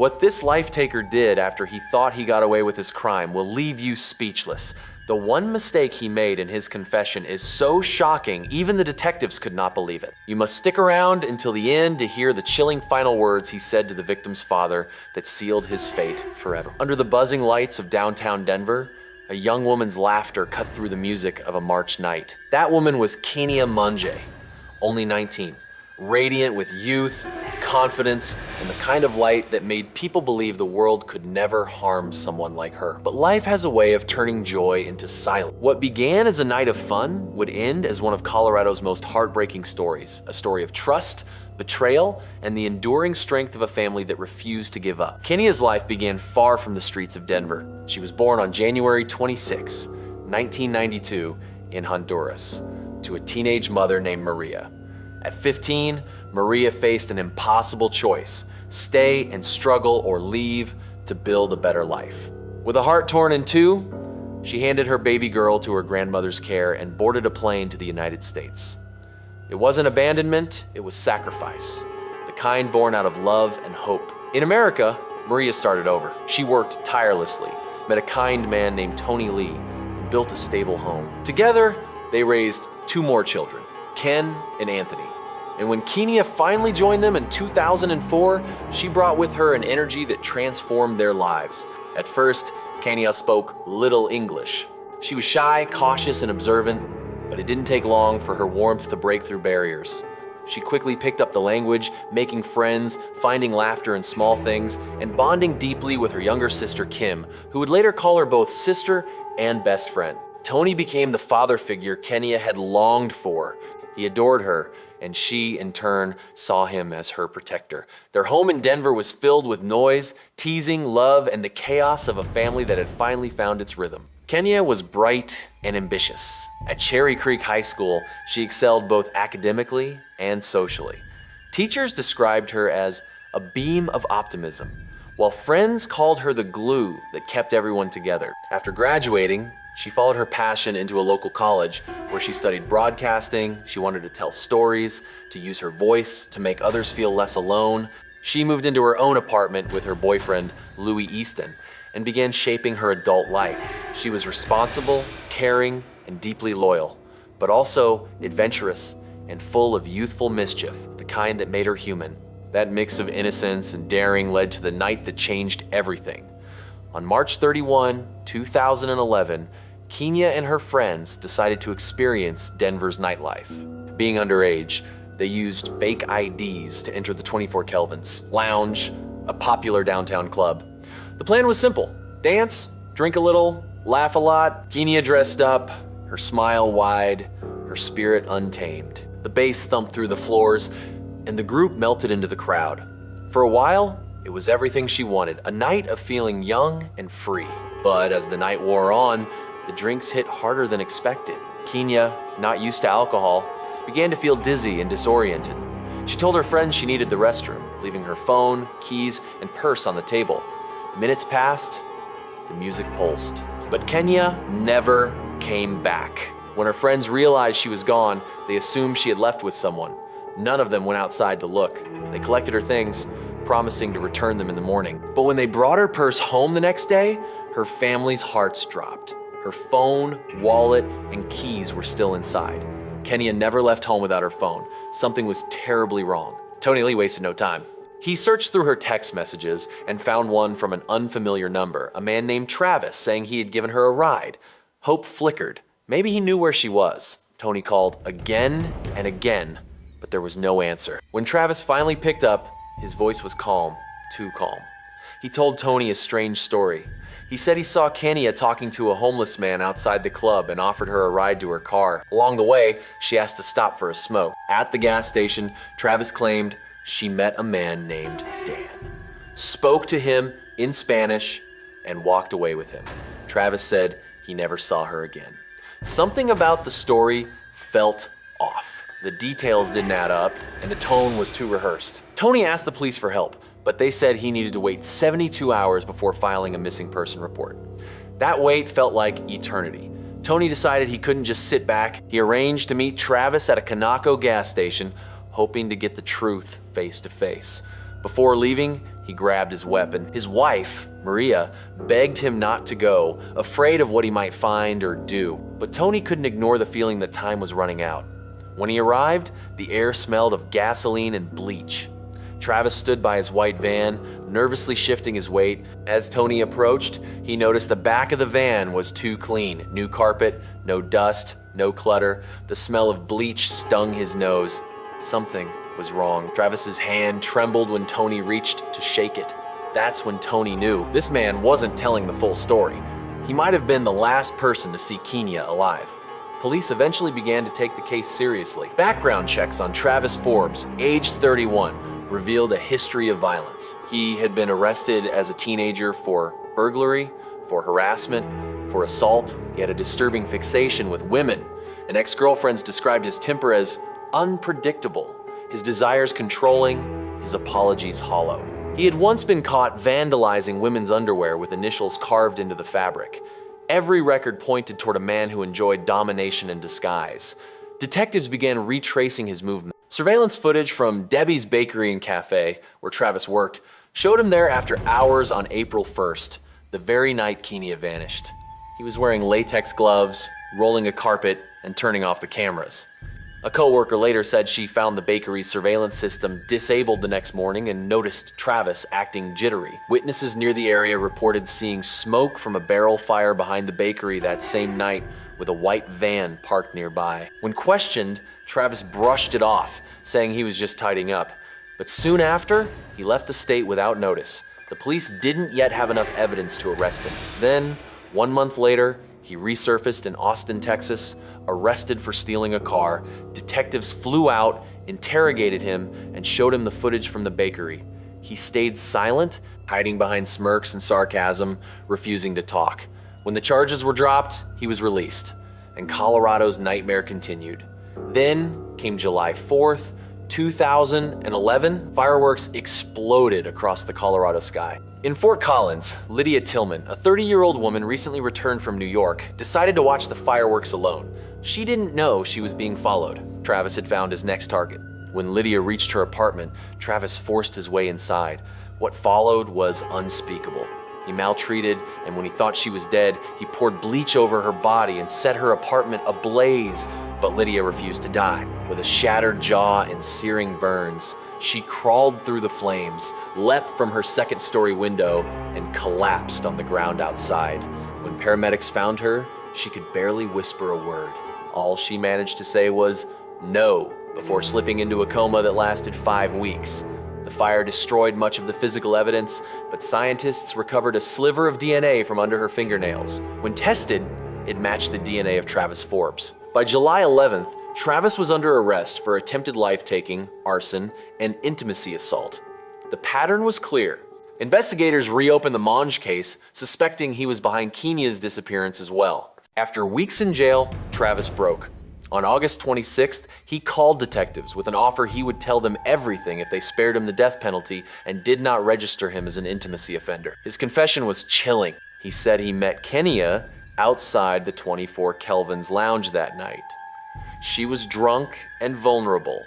What this life-taker did after he thought he got away with his crime will leave you speechless. The one mistake he made in his confession is so shocking, even the detectives could not believe it. You must stick around until the end to hear the chilling final words he said to the victim's father that sealed his fate forever. Under the buzzing lights of downtown Denver, a young woman's laughter cut through the music of a March night. That woman was Kenia Monge, only 19, radiant with youth, confidence, and the kind of light that made people believe the world could never harm someone like her. But life has a way of turning joy into silence. What began as a night of fun would end as one of Colorado's most heartbreaking stories, a story of trust, betrayal, and the enduring strength of a family that refused to give up. Kenia's life began far from the streets of Denver. She was born on January 26, 1992, in Honduras, to a teenage mother named Maria. At 15, Maria faced an impossible choice: stay and struggle or leave to build a better life. With a heart torn in two, she handed her baby girl to her grandmother's care and boarded a plane to the United States. It wasn't abandonment, it was sacrifice, the kind born out of love and hope. In America, Maria started over. She worked tirelessly, met a kind man named Tony Lee, and built a stable home. Together, they raised two more children, Ken and Anthony. And when Kenia finally joined them in 2004, she brought with her an energy that transformed their lives. At first, Kenia spoke little English. She was shy, cautious, and observant, but it didn't take long for her warmth to break through barriers. She quickly picked up the language, making friends, finding laughter in small things, and bonding deeply with her younger sister, Kim, who would later call her both sister and best friend. Tony became the father figure Kenia had longed for. He adored her, and she, in turn, saw him as her protector. Their home in Denver was filled with noise, teasing, love, and the chaos of a family that had finally found its rhythm. Kenia was bright and ambitious. At Cherry Creek High School, she excelled both academically and socially. Teachers described her as a beam of optimism, while friends called her the glue that kept everyone together. After graduating, she followed her passion into a local college where she studied broadcasting. She wanted to tell stories, to use her voice, to make others feel less alone. She moved into her own apartment with her boyfriend, Louis Easton, and began shaping her adult life. She was responsible, caring, and deeply loyal, but also adventurous and full of youthful mischief, the kind that made her human. That mix of innocence and daring led to the night that changed everything. On March 31, 2011, Kenia and her friends decided to experience Denver's nightlife. Being underage, they used fake IDs to enter the 24 Kelvins Lounge, a popular downtown club. The plan was simple: dance, drink a little, laugh a lot. Kenia dressed up, her smile wide, her spirit untamed. The bass thumped through the floors, and the group melted into the crowd. For a while, it was everything she wanted, a night of feeling young and free. But as the night wore on, the drinks hit harder than expected. Kenia, not used to alcohol, began to feel dizzy and disoriented. She told her friends she needed the restroom, leaving her phone, keys, and purse on the table. Minutes passed, the music pulsed. But Kenia never came back. When her friends realized she was gone, they assumed she had left with someone. None of them went outside to look. They collected her things, promising to return them in the morning. But when they brought her purse home the next day, her family's hearts dropped. Her phone, wallet, and keys were still inside. Kenia never left home without her phone. Something was terribly wrong. Tony Lee wasted no time. He searched through her text messages and found one from an unfamiliar number, a man named Travis saying he had given her a ride. Hope flickered. Maybe he knew where she was. Tony called again and again, but there was no answer. When Travis finally picked up, his voice was calm, too calm. He told Tony a strange story. He said he saw Kenia talking to a homeless man outside the club and offered her a ride to her car. Along the way, she asked to stop for a smoke. At the gas station, Travis claimed she met a man named Dan, spoke to him in Spanish, and walked away with him. Travis said he never saw her again. Something about the story felt off. The details didn't add up, and the tone was too rehearsed. Tony asked the police for help, but they said he needed to wait 72 hours before filing a missing person report. That wait felt like eternity. Tony decided he couldn't just sit back. He arranged to meet Travis at a Conoco gas station, hoping to get the truth face to face. Before leaving, he He grabbed his weapon. His wife, Maria, begged him not to go, afraid of what he might find or do. But Tony couldn't ignore the feeling that time was running out. When he arrived, the air smelled of gasoline and bleach. Travis stood by his white van, nervously shifting his weight. As Tony approached, he noticed the back of the van was too clean. New carpet, no dust, no clutter. The smell of bleach stung his nose. Something was wrong. Travis's hand trembled when Tony reached to shake it. That's when Tony knew this man wasn't telling the full story. He might have been the last person to see Kenia alive. Police eventually began to take the case seriously. Background checks on Travis Forbes, aged 31, revealed a history of violence. He had been arrested as a teenager for burglary, for harassment, for assault. He had a disturbing fixation with women, and ex-girlfriends described his temper as unpredictable, his desires controlling, his apologies hollow. He had once been caught vandalizing women's underwear with initials carved into the fabric. Every record pointed toward a man who enjoyed domination in disguise. Detectives began retracing his movement. Surveillance footage from Debbie's Bakery and Cafe, where Travis worked, showed him there after hours on April 1st, the very night Kenia vanished. He was wearing latex gloves, rolling a carpet, and turning off the cameras. A coworker later said she found the bakery's surveillance system disabled the next morning and noticed Travis acting jittery. Witnesses near the area reported seeing smoke from a barrel fire behind the bakery that same night with a white van parked nearby. When questioned, Travis brushed it off, saying he was just tidying up. But soon after, he left the state without notice. The police didn't yet have enough evidence to arrest him. Then, 1 month later, he resurfaced in Austin, Texas, arrested for stealing a car. Detectives flew out, interrogated him, and showed him the footage from the bakery. He stayed silent, hiding behind smirks and sarcasm, refusing to talk. When the charges were dropped, he was released, and Colorado's nightmare continued. Then came July 4th, 2011. Fireworks exploded across the Colorado sky. In Fort Collins, Lydia Tillman, a 30-year-old woman recently returned from New York, decided to watch the fireworks alone. She didn't know she was being followed. Travis had found his next target. When Lydia reached her apartment, Travis forced his way inside. What followed was unspeakable. He maltreated, and when he thought she was dead, he poured bleach over her body and set her apartment ablaze. But Lydia refused to die. With a shattered jaw and searing burns, she crawled through the flames, leapt from her second-story window, and collapsed on the ground outside. When paramedics found her, she could barely whisper a word. All she managed to say was, "No," before slipping into a coma that lasted 5 weeks. The fire destroyed much of the physical evidence, but scientists recovered a sliver of DNA from under her fingernails. When tested, it matched the DNA of Travis Forbes. By July 11th, Travis was under arrest for attempted life-taking, arson, and intimacy assault. The pattern was clear. Investigators reopened the Monge case, suspecting he was behind Kenia's disappearance as well. After weeks in jail, Travis broke. On August 26th, he called detectives with an offer he would tell them everything if they spared him the death penalty and did not register him as an intimacy offender. His confession was chilling. He said he met Kenia outside the 24 Kelvin's lounge that night. She was drunk and vulnerable.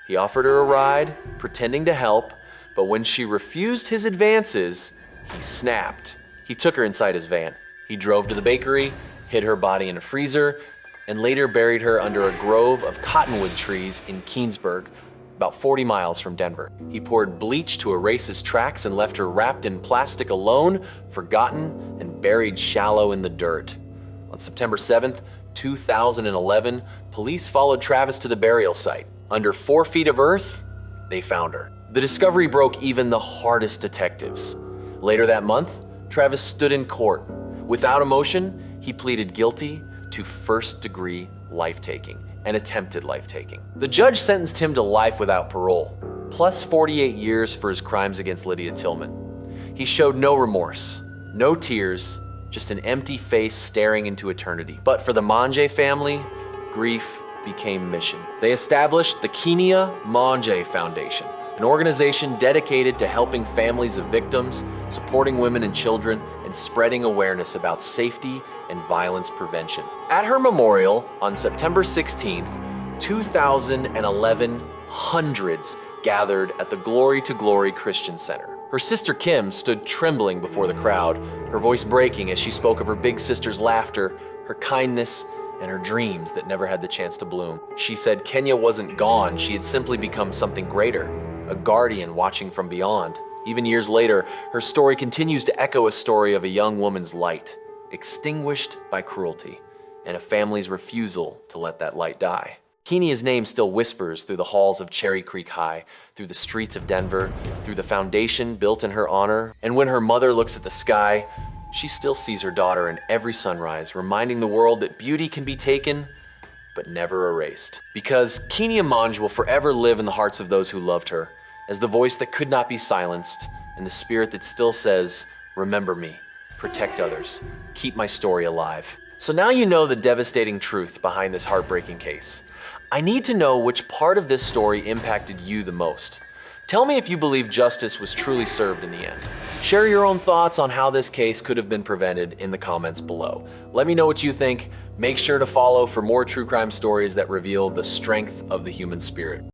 He offered her a ride, pretending to help, but when she refused his advances, he snapped. He took her inside his van. He drove to the bakery, hid her body in a freezer, and later buried her under a grove of cottonwood trees in Keensburg, about 40 miles from Denver. He poured bleach to erase his tracks and left her wrapped in plastic alone, forgotten, and buried shallow in the dirt. On September 7th, 2011, police followed Travis to the burial site. Under 4 feet of earth, they found her. The discovery broke even the hardest detectives. Later that month, Travis stood in court. Without emotion, he pleaded guilty to first-degree life-taking and attempted life-taking. The judge sentenced him to life without parole, plus 48 years for his crimes against Lydia Tillman. He showed no remorse, no tears, just an empty face staring into eternity. But for the Monge family, grief became mission. They established the Kenia Monge Foundation, an organization dedicated to helping families of victims, supporting women and children, and spreading awareness about safety and violence prevention. At her memorial on September 16th, 2011, hundreds gathered at the Glory to Glory Christian Center. Her sister Kim stood trembling before the crowd, her voice breaking as she spoke of her big sister's laughter, her kindness, and her dreams that never had the chance to bloom. She said Kenya wasn't gone, she had simply become something greater, a guardian watching from beyond. Even years later, her story continues to echo a story of a young woman's light, extinguished by cruelty, and a family's refusal to let that light die. Kenia's name still whispers through the halls of Cherry Creek High, through the streets of Denver, through the foundation built in her honor. And when her mother looks at the sky, she still sees her daughter in every sunrise, reminding the world that beauty can be taken, but never erased. Because Kenia Monge will forever live in the hearts of those who loved her, as the voice that could not be silenced, and the spirit that still says, remember me, protect others, keep my story alive. So now you know the devastating truth behind this heartbreaking case. I need to know which part of this story impacted you the most. Tell me if you believe justice was truly served in the end. Share your own thoughts on how this case could have been prevented in the comments below. Let me know what you think. Make sure to follow for more true crime stories that reveal the strength of the human spirit.